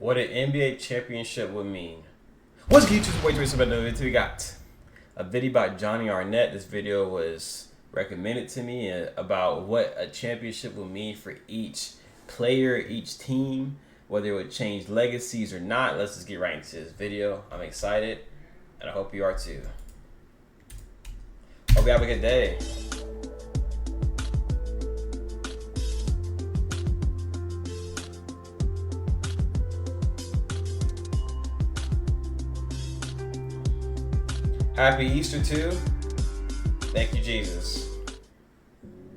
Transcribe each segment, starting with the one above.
What an NBA championship would mean. What's good, YouTube? Boy, Torie Sama. We got a video about Johnny Arnett. This video was recommended to me about what a championship would mean for each player, each team, whether it would change legacies or not. Let's just get right into this video. I'm excited, and I hope you are too. Hope you have a good day. Happy Easter too. Thank you, Jesus.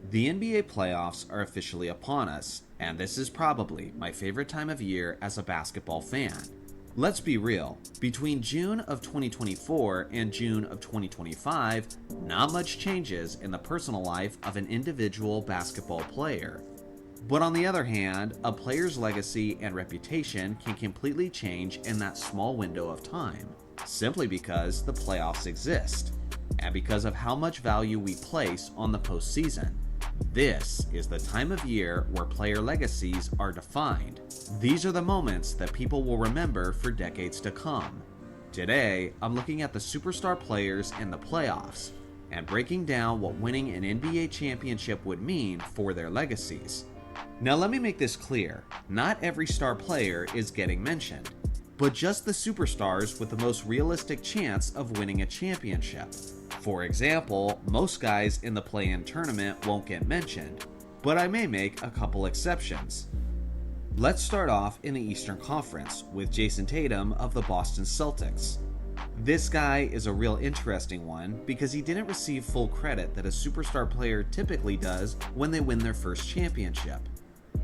The NBA playoffs are officially upon us, and this is probably my favorite time of year as a basketball fan. Let's be real, between June of 2024 and June of 2025, not much changes in the personal life of an individual basketball player. But on the other hand, a player's legacy and reputation can completely change in that small window of time, simply because the playoffs exist, and because of how much value we place on the postseason. This is the time of year where player legacies are defined. These are the moments that people will remember for decades to come. Today, I'm looking at the superstar players in the playoffs, and breaking down what winning an NBA championship would mean for their legacies. Now let me make this clear, not every star player is getting mentioned, but just the superstars with the most realistic chance of winning a championship. For example, most guys in the play-in tournament won't get mentioned, but I may make a couple exceptions. Let's start off in the Eastern Conference with Jason Tatum of the Boston Celtics. This guy is a real interesting one because he didn't receive full credit that a superstar player typically does when they win their first championship.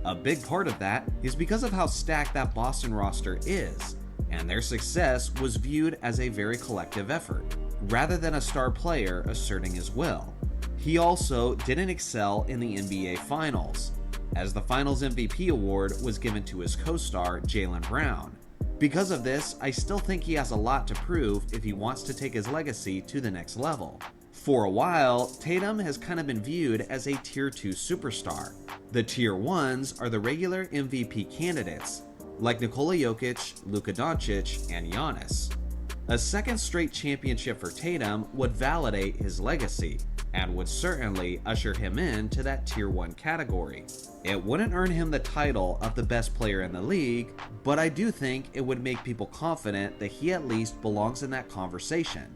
A big part of that is because of how stacked that Boston roster is, and their success was viewed as a very collective effort, rather than a star player asserting his will. He also didn't excel in the NBA Finals, as the Finals MVP award was given to his co-star Jaylen Brown. Because of this, I still think he has a lot to prove if he wants to take his legacy to the next level. For a while, Tatum has kind of been viewed as a Tier 2 superstar. The Tier 1s are the regular MVP candidates, like Nikola Jokic, Luka Doncic, and Giannis. A second straight championship for Tatum would validate his legacy, and would certainly usher him into that Tier 1 category. It wouldn't earn him the title of the best player in the league, but I do think it would make people confident that he at least belongs in that conversation.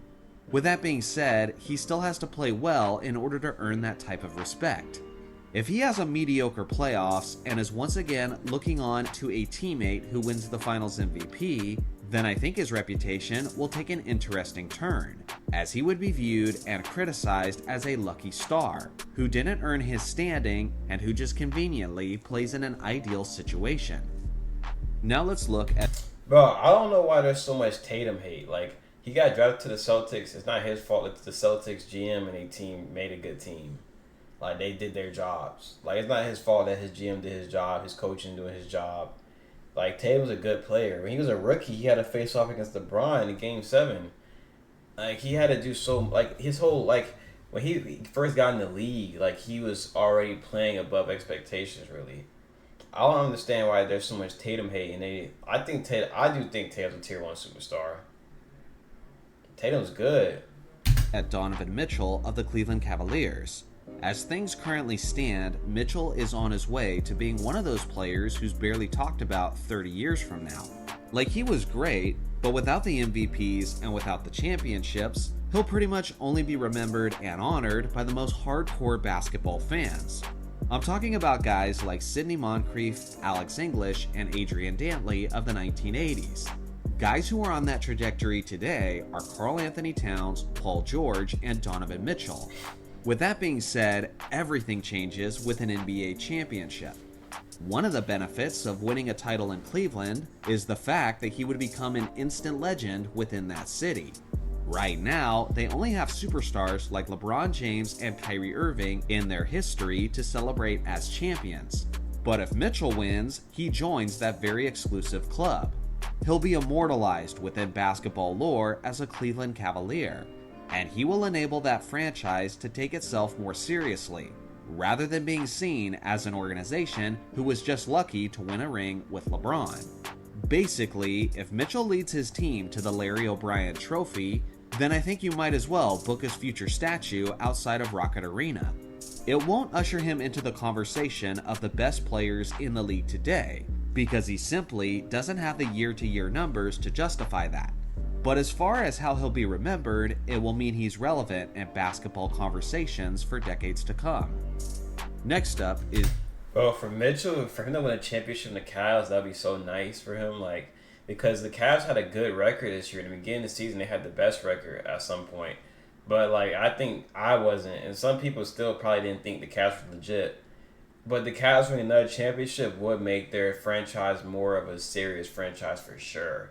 With that being said, he still has to play well in order to earn that type of respect. If he has a mediocre playoffs and is once again looking on to a teammate who wins the Finals MVP, then I think his reputation will take an interesting turn, as he would be viewed and criticized as a lucky star, who didn't earn his standing and who just conveniently plays in an ideal situation. Now let's look at... Bro, I don't know why there's so much Tatum hate. Like, he got drafted to the Celtics. It's not his fault that the Celtics GM and a team made a good team. Like, they did their jobs. Like, it's not his fault that his GM did his job, his coaching doing his job. Like, Tatum's a good player. When he was a rookie, he had to face off against LeBron in Game 7. Like, he had to do so... Like, his whole... Like, when he first got in the league, like, he was already playing above expectations, really. I don't understand why there's so much Tatum hate. And I do think Tatum's a Tier 1 superstar. Tatum's good. At Donovan Mitchell of the Cleveland Cavaliers. As things currently stand, Mitchell is on his way to being one of those players who's barely talked about 30 years from now. Like, he was great, but without the MVPs and without the championships, he'll pretty much only be remembered and honored by the most hardcore basketball fans. I'm talking about guys like Sidney Moncrief, Alex English, and Adrian Dantley of the 1980s. Guys who are on that trajectory today are Karl Anthony Towns, Paul George, and Donovan Mitchell. With that being said, everything changes with an NBA championship. One of the benefits of winning a title in Cleveland is the fact that he would become an instant legend within that city. Right now, they only have superstars like LeBron James and Kyrie Irving in their history to celebrate as champions. But if Mitchell wins, he joins that very exclusive club. He'll be immortalized within basketball lore as a Cleveland Cavalier, and he will enable that franchise to take itself more seriously, rather than being seen as an organization who was just lucky to win a ring with LeBron. Basically, if Mitchell leads his team to the Larry O'Brien Trophy, then I think you might as well book his future statue outside of Rocket Arena. It won't usher him into the conversation of the best players in the league today, because he simply doesn't have the year-to-year numbers to justify that. But as far as how he'll be remembered, it will mean he's relevant in basketball conversations for decades to come. Next up is... Bro, for Mitchell, for him to win a championship in the Cavs, that'd be so nice for him. Like, because the Cavs had a good record this year. In the beginning of the season, they had the best record at some point. But, like, I think I wasn't. And some people still probably didn't think the Cavs were legit. But the Cavs winning another championship would make their franchise more of a serious franchise for sure.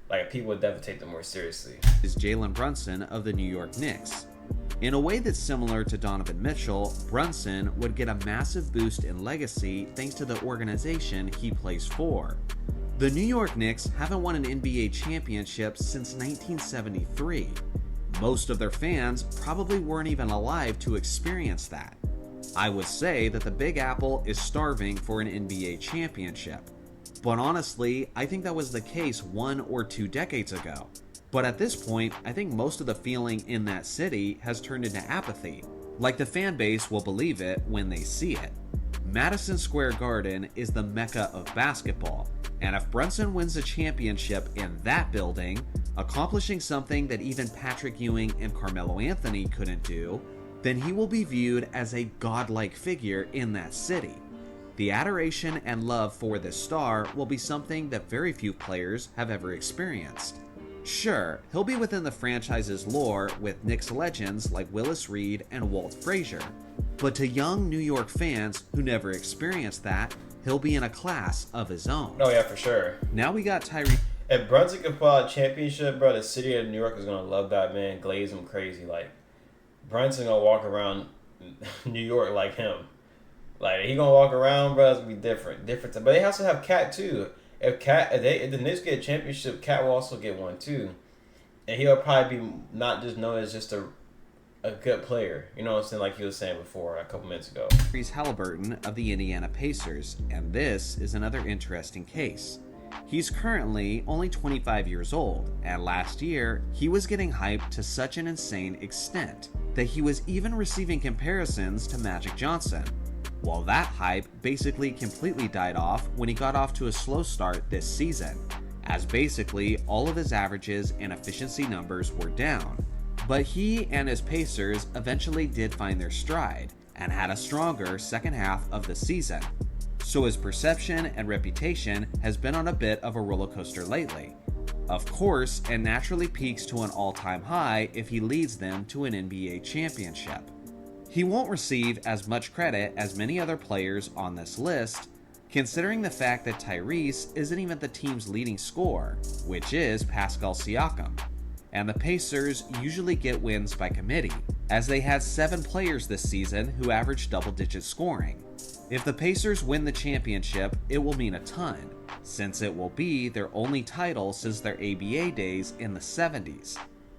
Like, people would definitely take them more seriously. Is Jalen Brunson of the New York Knicks. In a way that's similar to Donovan Mitchell, Brunson would get a massive boost in legacy thanks to the organization he plays for. The New York Knicks haven't won an NBA championship since 1973. Most of their fans probably weren't even alive to experience that. I would say that the Big Apple is starving for an NBA championship. But honestly, I think that was the case 1 or 2 decades ago. But at this point, I think most of the feeling in that city has turned into apathy. Like the fan base will believe it when they see it. Madison Square Garden is the mecca of basketball, and if Brunson wins a championship in that building, accomplishing something that even Patrick Ewing and Carmelo Anthony couldn't do, then he will be viewed as a godlike figure in that city. The adoration and love for this star will be something that very few players have ever experienced. Sure, he'll be within the franchise's lore with Knicks legends like Willis Reed and Walt Frazier, but to young New York fans who never experienced that, he'll be in a class of his own. Oh yeah, for sure. Now we got Tyrese. If Brunson could pull out a championship, bro, the city of New York is gonna love that man, glaze him crazy. Like, Brunson gonna walk around New York like him. Like, he gonna walk around, bro, it's gonna be different. But they also have Cat too. If the Knicks get a championship, Cat will also get one too, and he'll probably be not just known as just a good player. You know what I'm saying? Like he was saying before a couple minutes ago. Tyrese Halliburton of the Indiana Pacers, and this is another interesting case. He's currently only 25 years old, and last year he was getting hyped to such an insane extent that he was even receiving comparisons to Magic Johnson. Well, that hype basically completely died off when he got off to a slow start this season, as basically all of his averages and efficiency numbers were down. But he and his Pacers eventually did find their stride and had a stronger second half of the season. So his perception and reputation has been on a bit of a roller coaster lately. Of course, it naturally peaks to an all-time high if he leads them to an NBA championship. He won't receive as much credit as many other players on this list, considering the fact that Tyrese isn't even the team's leading scorer, which is Pascal Siakam. And the Pacers usually get wins by committee, as they had 7 players this season who averaged double-digit scoring. If the Pacers win the championship, it will mean a ton, since it will be their only title since their ABA days in the 70s.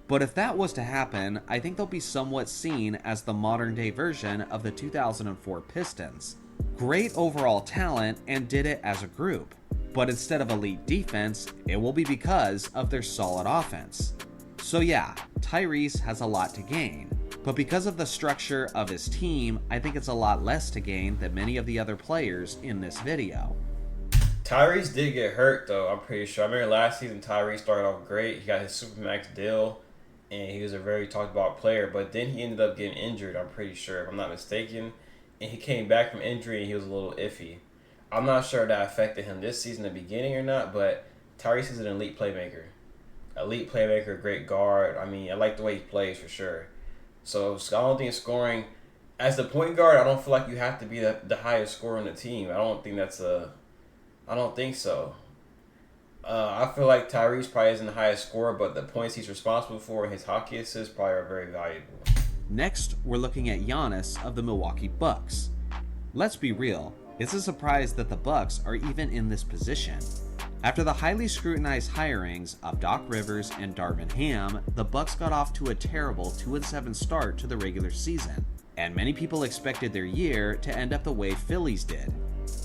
But if that was to happen, I think they'll be somewhat seen as the modern-day version of the 2004 Pistons. Great overall talent and did it as a group, but instead of elite defense, it will be because of their solid offense. So yeah, Tyrese has a lot to gain, but because of the structure of his team, I think it's a lot less to gain than many of the other players in this video. Tyrese did get hurt though, I'm pretty sure. I remember last season Tyrese started off great. He got his Supermax deal, and he was a very talked about player, but then he ended up getting injured, I'm pretty sure, if I'm not mistaken. And he came back from injury and he was a little iffy. I'm not sure if that affected him this season in the beginning or not, but Tyrese is an elite playmaker. Elite playmaker, great guard. I mean, I like the way he plays for sure. So I don't think scoring, as the point guard, I don't feel like you have to be the highest scorer on the team. I don't think so. I feel like Tyrese probably isn't the highest scorer, but the points he's responsible for and his hockey assists probably are very valuable. Next, we're looking at Giannis of the Milwaukee Bucks. Let's be real, it's a surprise that the Bucks are even in this position. After the highly scrutinized hirings of Doc Rivers and Darvin Ham, the Bucks got off to a terrible 2-7 start to the regular season, and many people expected their year to end up the way Phillies did.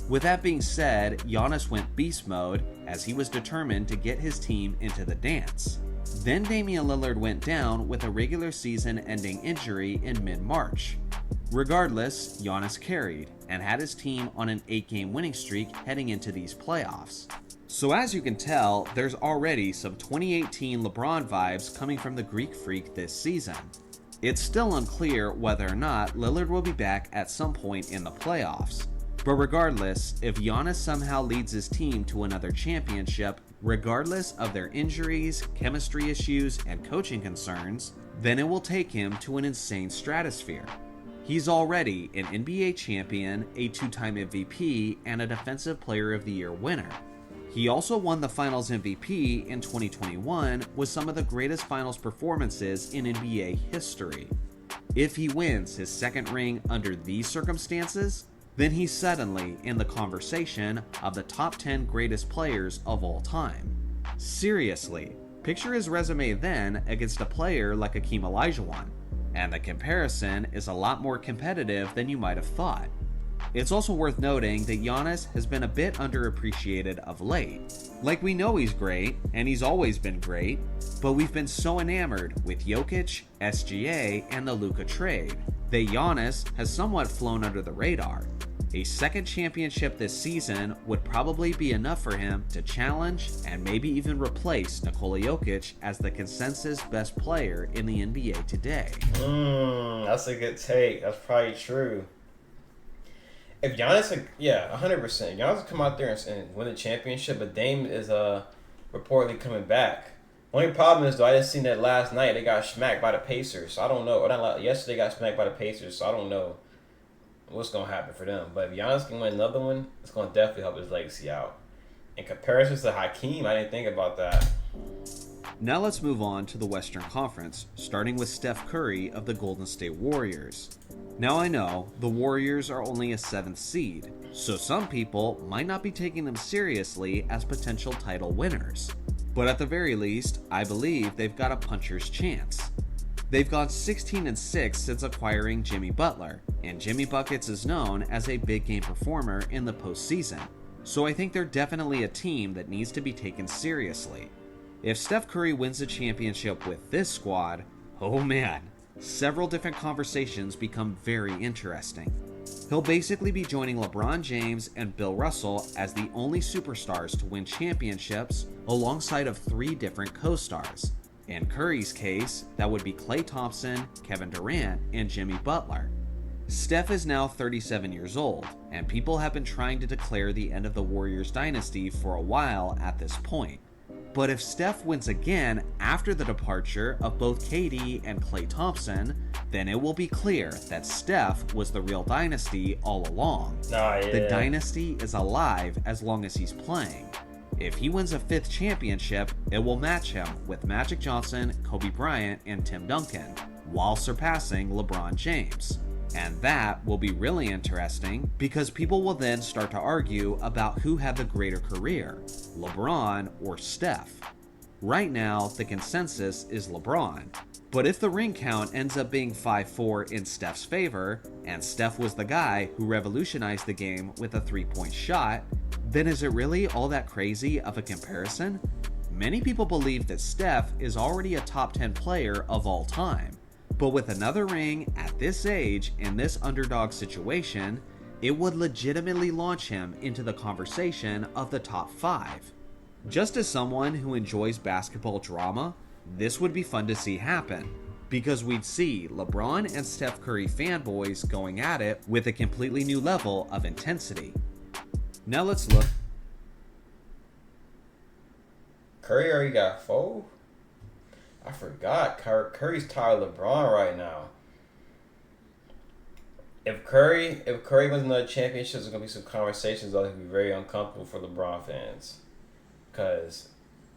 With that being said, Giannis went beast mode as he was determined to get his team into the dance. Then Damian Lillard went down with a regular season ending injury in mid-March. Regardless, Giannis carried and had his team on an 8-game winning streak heading into these playoffs. So as you can tell, there's already some 2018 LeBron vibes coming from the Greek Freak this season. It's still unclear whether or not Lillard will be back at some point in the playoffs. But regardless, if Giannis somehow leads his team to another championship, regardless of their injuries, chemistry issues, and coaching concerns, then it will take him to an insane stratosphere. He's already an NBA champion, a 2-time MVP, and a Defensive Player of the Year winner. He also won the Finals MVP in 2021 with some of the greatest Finals performances in NBA history. If he wins his second ring under these circumstances, then he's suddenly in the conversation of the top 10 greatest players of all time. Seriously, picture his resume then against a player like Hakeem Olajuwon, and the comparison is a lot more competitive than you might have thought. It's also worth noting that Giannis has been a bit underappreciated of late. Like, we know he's great, and he's always been great, but we've been so enamored with Jokic, SGA, and the Luka trade that Giannis has somewhat flown under the radar. A second championship this season would probably be enough for him to challenge and maybe even replace Nikola Jokic as the consensus best player in the NBA today. That's a good take. That's probably true. If Giannis, 100%. Giannis come out there and win the championship, but Dame is reportedly coming back. Only problem is, though, I just seen that last night they got smacked by the Pacers. So I don't know. Yesterday got smacked by the Pacers, so I don't know what's going to happen for them. But if Giannis can win another one, it's going to definitely help his legacy out. In comparison to Hakeem, I didn't think about that. Now let's move on to the Western Conference, starting with Steph Curry of the Golden State Warriors. Now I know, the Warriors are only a 7th seed, so some people might not be taking them seriously as potential title winners. But at the very least, I believe they've got a puncher's chance. They've gone 16-6 since acquiring Jimmy Butler, and Jimmy Buckets is known as a big game performer in the postseason. So I think they're definitely a team that needs to be taken seriously. If Steph Curry wins the championship with this squad, oh man, several different conversations become very interesting. He'll basically be joining LeBron James and Bill Russell as the only superstars to win championships alongside of 3 different co-stars. In Curry's case, that would be Klay Thompson, Kevin Durant, and Jimmy Butler. Steph is now 37 years old, and people have been trying to declare the end of the Warriors dynasty for a while at this point. But if Steph wins again after the departure of both KD and Klay Thompson, then it will be clear that Steph was the real dynasty all along. The dynasty is alive as long as he's playing. If he wins a 5th championship, it will match him with Magic Johnson, Kobe Bryant, and Tim Duncan, while surpassing LeBron James. And that will be really interesting because people will then start to argue about who had the greater career, LeBron or Steph. Right now, the consensus is LeBron. But if the ring count ends up being 5-4 in Steph's favor, and Steph was the guy who revolutionized the game with a 3-point shot, then is it really all that crazy of a comparison? Many people believe that Steph is already a top 10 player of all time. But with another ring at this age in this underdog situation, it would legitimately launch him into the conversation of the top 5. Just as someone who enjoys basketball drama, this would be fun to see happen, because we'd see LeBron and Steph Curry fanboys going at it with a completely new level of intensity. Now let's look. Curry already got 4? I forgot. Curry's tired of LeBron right now. If Curry wins another championship, there's gonna be some conversations that will be very uncomfortable for LeBron fans, because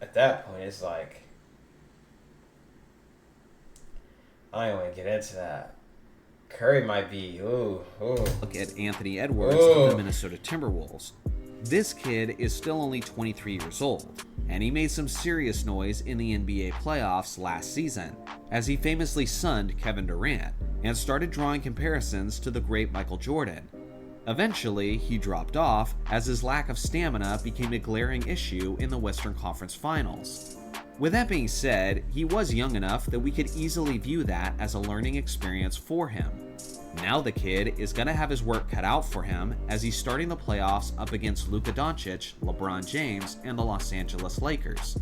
at that point it's like, I don't want to get into that. Curry might be Look at Anthony Edwards of the Minnesota Timberwolves. This kid is still only 23 years old, and he made some serious noise in the NBA playoffs last season, as he famously sunned Kevin Durant and started drawing comparisons to the great Michael Jordan. Eventually, he dropped off as his lack of stamina became a glaring issue in the Western Conference Finals. With that being said, he was young enough that we could easily view that as a learning experience for him. Now the kid is going to have his work cut out for him as he's starting the playoffs up against Luka Doncic, LeBron James, and the Los Angeles Lakers.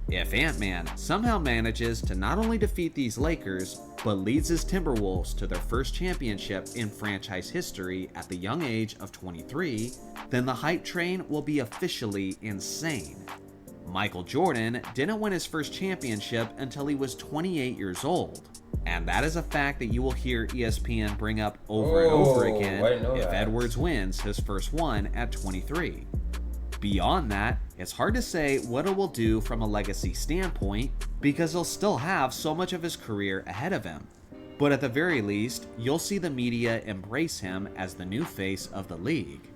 If Ant-Man somehow manages to not only defeat these Lakers, but leads his Timberwolves to their first championship in franchise history at the young age of 23, then the hype train will be officially insane. Michael Jordan didn't win his first championship until he was 28 years old. And that is a fact that you will hear ESPN bring up over and over again if Edwards wins his first one at 23. Beyond that, it's hard to say what it will do from a legacy standpoint because he'll still have so much of his career ahead of him. But at the very least, you'll see the media embrace him as the new face of the league.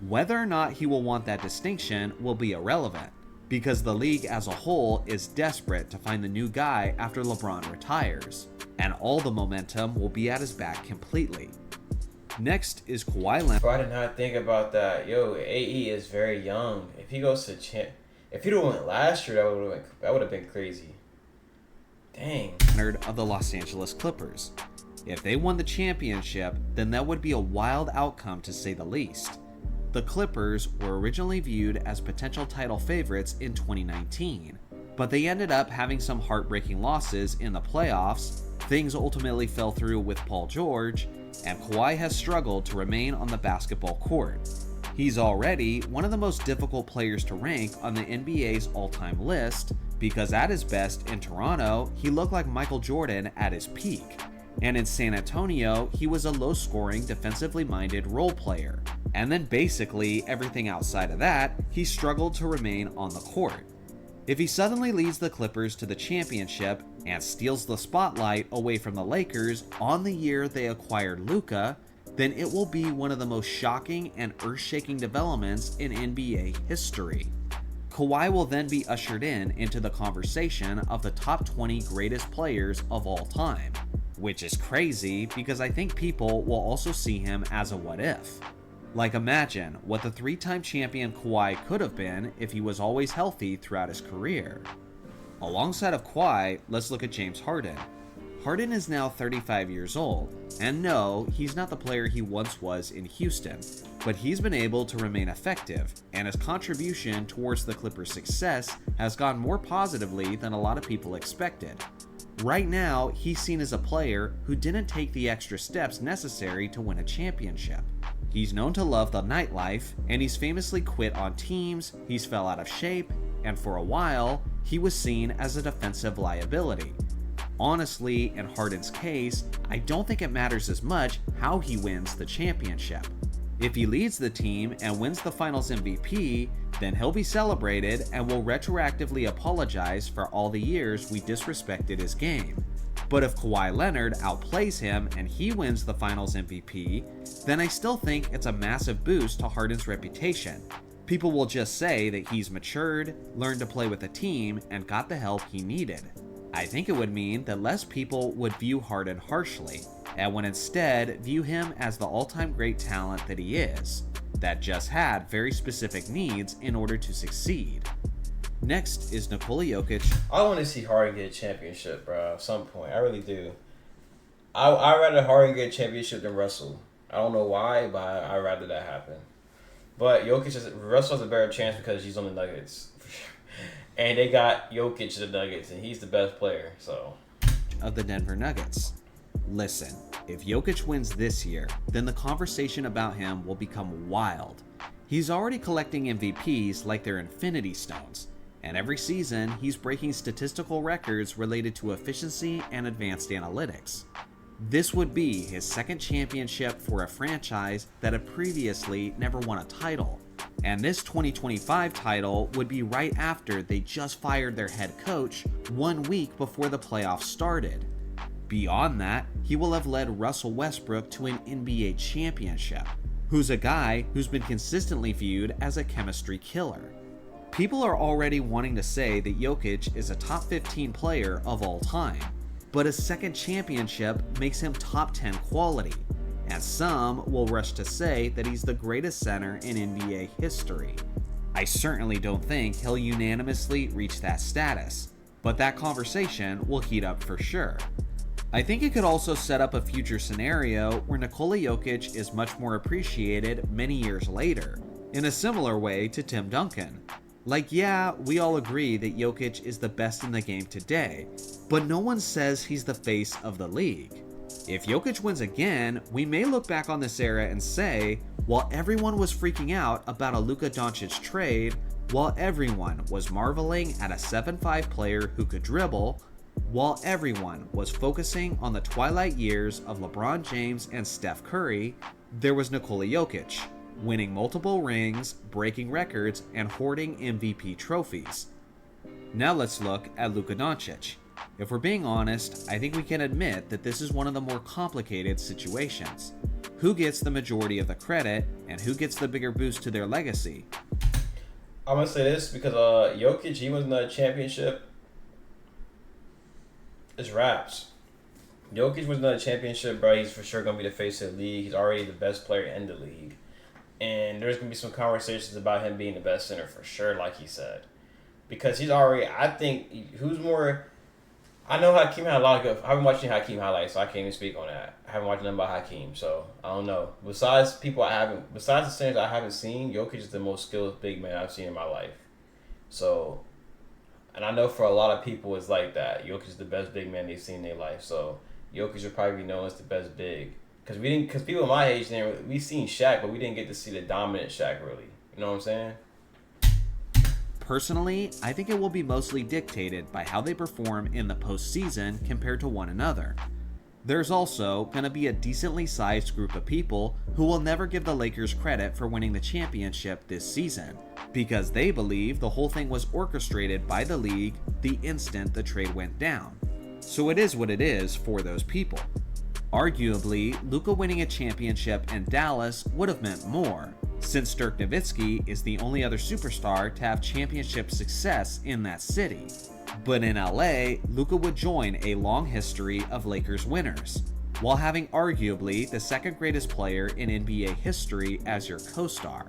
Whether or not he will want that distinction will be irrelevant, because the league as a whole is desperate to find the new guy after LeBron retires, and all the momentum will be at his back completely. Next is Kawhi Leonard. Bro, I did not think about that. Yo, AE is very young. If he goes to if he'd have went last year, that would have been crazy. Dang. Leonard of the Los Angeles Clippers. If they won the championship, then that would be a wild outcome to say the least. The Clippers were originally viewed as potential title favorites in 2019, but they ended up having some heartbreaking losses in the playoffs. Things ultimately fell through with Paul George, and Kawhi has struggled to remain on the basketball court. He's already one of the most difficult players to rank on the NBA's all-time list because at his best in Toronto, he looked like Michael Jordan at his peak. And in San Antonio, he was a low-scoring, defensively minded role player. And then basically everything outside of that, he struggled to remain on the court. If he suddenly leads the Clippers to the championship and steals the spotlight away from the Lakers on the year they acquired Luka, then it will be one of the most shocking and earth-shaking developments in NBA history. Kawhi will then be ushered into the conversation of the top 20 greatest players of all time, which is crazy because I think people will also see him as a what if. Like, imagine what the three-time champion Kawhi could have been if he was always healthy throughout his career. Alongside of Kawhi, let's look at James Harden. Harden is now 35 years old, and no, he's not the player he once was in Houston, but he's been able to remain effective, and his contribution towards the Clippers' success has gone more positively than a lot of people expected. Right now, he's seen as a player who didn't take the extra steps necessary to win a championship. He's known to love the nightlife, and he's famously quit on teams, he's fell out of shape, and for a while, he was seen as a defensive liability. Honestly, in Harden's case, I don't think it matters as much how he wins the championship. If he leads the team and wins the Finals MVP, then he'll be celebrated and will retroactively apologize for all the years we disrespected his game. But if Kawhi Leonard outplays him and he wins the Finals MVP, then I still think it's a massive boost to Harden's reputation. People will just say that he's matured, learned to play with a team, and got the help he needed. I think it would mean that less people would view Harden harshly, and would instead view him as the all-time great talent that he is, that just had very specific needs in order to succeed. Next is Nikola Jokic. I want to see Harden get a championship, bro, at some point. I really do. I'd rather Harden get a championship than Russell. I don't know why, but I'd rather that happen. But Russell has a better chance because he's on the Nuggets. And they got Jokic to the Nuggets, and he's the best player, so. Of the Denver Nuggets. Listen, if Jokic wins this year, then the conversation about him will become wild. He's already collecting MVPs like they're Infinity Stones, and every season he's breaking statistical records related to efficiency and advanced analytics. This would be his second championship for a franchise that had previously never won a title. And this 2025 title would be right after they just fired their head coach 1 week before the playoffs started. Beyond that, he will have led Russell Westbrook to an NBA championship, who's a guy who's been consistently viewed as a chemistry killer. People are already wanting to say that Jokic is a top 15 player of all time, but his second championship makes him top 10 quality. and some will rush to say that he's the greatest center in NBA history. I certainly don't think he'll unanimously reach that status, but that conversation will heat up for sure. I think it could also set up a future scenario where Nikola Jokic is much more appreciated many years later, in a similar way to Tim Duncan. Like, yeah, we all agree that Jokic is the best in the game today, but no one says he's the face of the league. If Jokic wins again, we may look back on this era and say, while everyone was freaking out about a Luka Doncic trade, while everyone was marveling at a 7'5 player who could dribble, while everyone was focusing on the twilight years of LeBron James and Steph Curry, there was Nikola Jokic, winning multiple rings, breaking records, and hoarding MVP trophies. Now let's look at Luka Doncic. If we're being honest, I think we can admit that this is one of the more complicated situations. Who gets the majority of the credit, and who gets the bigger boost to their legacy? I'm gonna say this because Jokic, he was in a championship. It's raps. Jokic was in a championship, bro. He's for sure gonna be the face of the league. He's already the best player in the league, and there's gonna be some conversations about him being the best center for sure, like he said, because he's already. I think who's more. I know Hakeem had a lot of good. I've been watching Hakeem highlights, so I can't even speak on that. I haven't watched nothing about Hakeem, so I don't know. Besides the centers I haven't seen, Jokic is the most skilled big man I've seen in my life. So, and I know for a lot of people it's like that. Jokic is the best big man they've seen in their life. So, Jokic would probably be known as the best big. Because people my age, we seen Shaq, but we didn't get to see the dominant Shaq really. You know what I'm saying? Personally, I think it will be mostly dictated by how they perform in the postseason compared to one another. There's also going to be a decently sized group of people who will never give the Lakers credit for winning the championship this season, because they believe the whole thing was orchestrated by the league the instant the trade went down. So it is what it is for those people. Arguably, Luka winning a championship in Dallas would have meant more, since Dirk Nowitzki is the only other superstar to have championship success in that city. But in LA, Luka would join a long history of Lakers winners, while having arguably the second greatest player in NBA history as your co-star.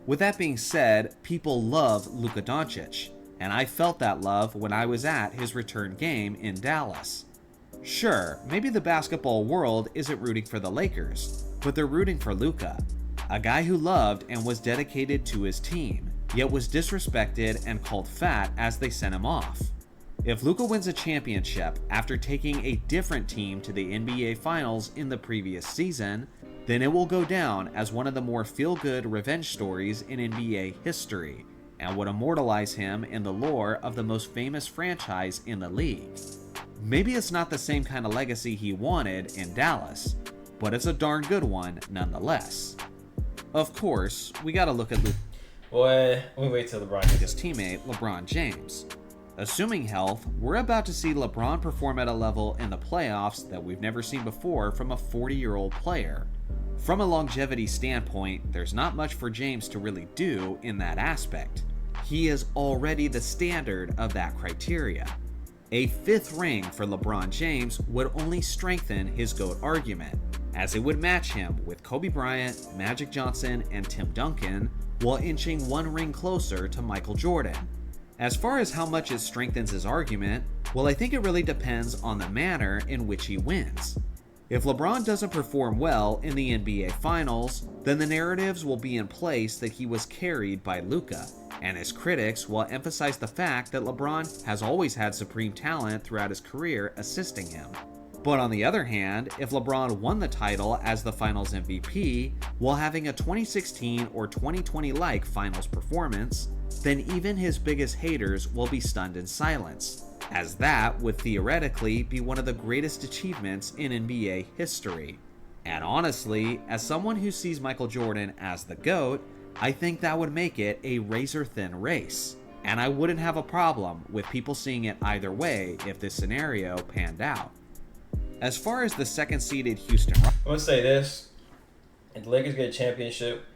With that being said, people love Luka Doncic, and I felt that love when I was at his return game in Dallas. Sure, maybe the basketball world isn't rooting for the Lakers, but they're rooting for Luka, a guy who loved and was dedicated to his team, yet was disrespected and called fat as they sent him off. If Luka wins a championship after taking a different team to the NBA Finals in the previous season, then it will go down as one of the more feel-good revenge stories in NBA history, and would immortalize him in the lore of the most famous franchise in the league. Maybe it's not the same kind of legacy he wanted in Dallas, but it's a darn good one nonetheless. Of course, we gotta look at Boy, we wait till LeBron his teammate LeBron James. Assuming health, we're about to see LeBron perform at a level in the playoffs that we've never seen before from a 40-year-old player. From a longevity standpoint, there's not much for James to really do in that aspect. He is already the standard of that criteria. A fifth ring for LeBron James would only strengthen his GOAT argument, as it would match him with Kobe Bryant, Magic Johnson, and Tim Duncan, while inching one ring closer to Michael Jordan. As far as how much it strengthens his argument, well, I think it really depends on the manner in which he wins. If LeBron doesn't perform well in the NBA Finals, then the narratives will be in place that he was carried by Luka, and his critics will emphasize the fact that LeBron has always had supreme talent throughout his career assisting him. But on the other hand, if LeBron won the title as the Finals MVP while having a 2016 or 2020-like Finals performance, then even his biggest haters will be stunned in silence, as that would theoretically be one of the greatest achievements in NBA history. And honestly, as someone who sees Michael Jordan as the GOAT, I think that would make it a razor-thin race, and I wouldn't have a problem with people seeing it either way if this scenario panned out. As far as the second-seeded Houston I'm gonna say this: if the Lakers get a championship,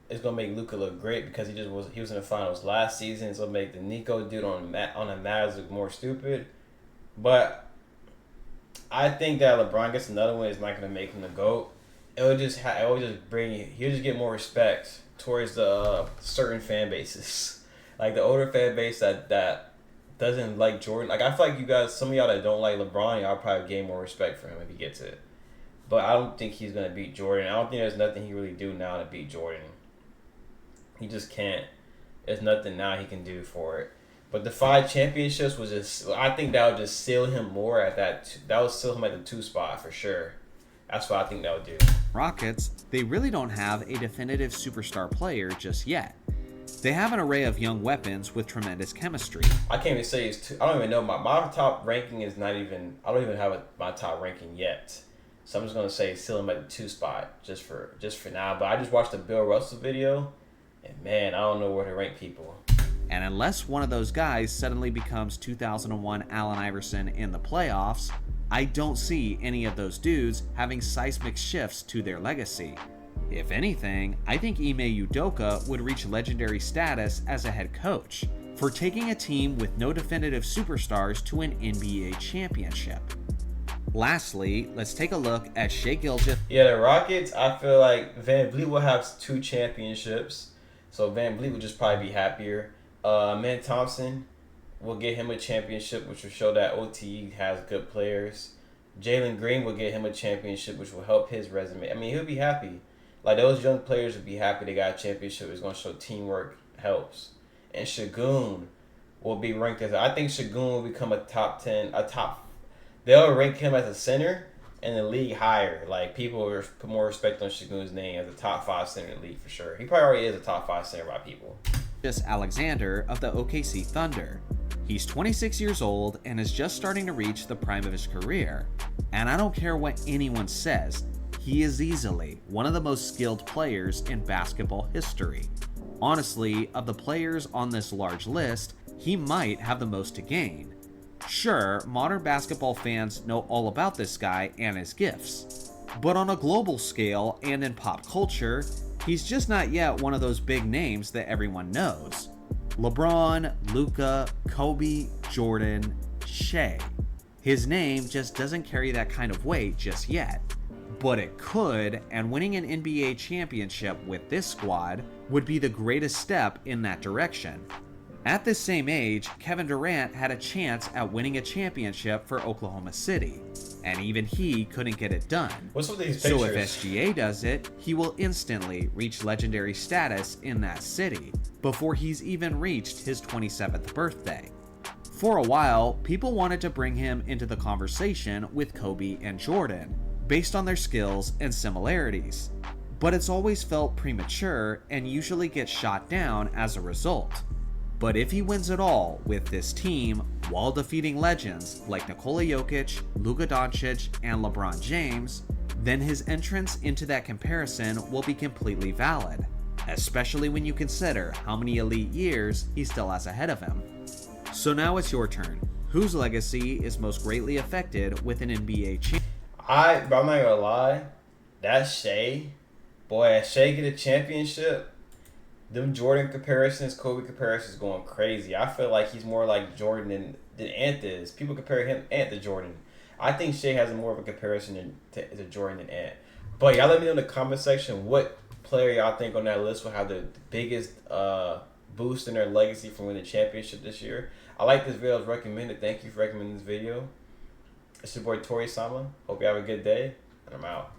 it's gonna make Luka look great because he was in the finals last season. It's gonna make the Nico dude on the Mavs look more stupid. But I think that LeBron gets another one is not gonna make him the GOAT. it would just bring he'll just get more respect towards the certain fan bases, like the older fan base that doesn't like Jordan. Like I feel like you guys, some of y'all that don't like LeBron, y'all probably gain more respect for him if he gets it. But I don't think he's gonna beat Jordan. I don't think there's nothing he really do now to beat Jordan. He just can't. There's nothing now he can do for it. But the 5 championships was just. I think that would just seal him more at that. That would seal him at the 2 spot for sure. That's what I think that would do. Rockets, they really don't have a definitive superstar player just yet. They have an array of young weapons with tremendous chemistry. I can't even say it's 2. I don't even know. My top ranking is not even. I don't even have my top ranking yet. So I'm just gonna say seal him at the 2 spot just for now. But I just watched the Bill Russell video, and man, I don't know where to rank people. And unless one of those guys suddenly becomes 2001 Allen Iverson in the playoffs, I don't see any of those dudes having seismic shifts to their legacy. If anything, I think Ime Udoka would reach legendary status as a head coach for taking a team with no definitive superstars to an NBA championship. Lastly, let's take a look at Shai Gilgeous. Yeah, the Rockets, I feel like Van Vliet will have 2 championships, so Van Vliet will just probably be happier. Man Thompson will get him a championship, which will show that OTE has good players. Jalen Green will get him a championship, which will help his resume. I mean, he'll be happy. Like, those young players will be happy they got a championship. It's going to show teamwork helps. And Şengün will be ranked as... I think Şengün will become a top 10, they'll rank him as a center in the league higher. Like, people will put more respect on Şengün's name as a top 5 center in the league for sure. He probably already is a top 5 center by people. Alexander of the OKC Thunder. He's 26 years old and is just starting to reach the prime of his career. And I don't care what anyone says, he is easily one of the most skilled players in basketball history. Honestly, of the players on this large list, he might have the most to gain. Sure, modern basketball fans know all about this guy and his gifts, but on a global scale and in pop culture, he's just not yet one of those big names that everyone knows. LeBron, Luka, Kobe, Jordan, Shai. His name just doesn't carry that kind of weight just yet. But it could, and winning an NBA championship with this squad would be the greatest step in that direction. At this same age, Kevin Durant had a chance at winning a championship for Oklahoma City, and even he couldn't get it done. What's with these pictures? So if SGA does it, he will instantly reach legendary status in that city before he's even reached his 27th birthday. For a while, people wanted to bring him into the conversation with Kobe and Jordan, based on their skills and similarities, but it's always felt premature and usually gets shot down as a result. But if he wins it all with this team while defeating legends like Nikola Jokic, Luka Doncic, and LeBron James, then his entrance into that comparison will be completely valid, especially when you consider how many elite years he still has ahead of him. So now it's your turn. Whose legacy is most greatly affected with an NBA championship? I'm not gonna lie, that's Shai. Boy, if Shai get a championship, them Jordan comparisons, Kobe comparisons going crazy. I feel like he's more like Jordan than Ant is. People compare Ant to Jordan. I think Shai has more of a comparison to Jordan than Ant. But y'all let me know in the comment section what player y'all think on that list will have the biggest boost in their legacy from winning the championship this year. I like this video. It was recommended. Thank you for recommending this video. It's your boy Torie Sama. Hope you have a good day, and I'm out.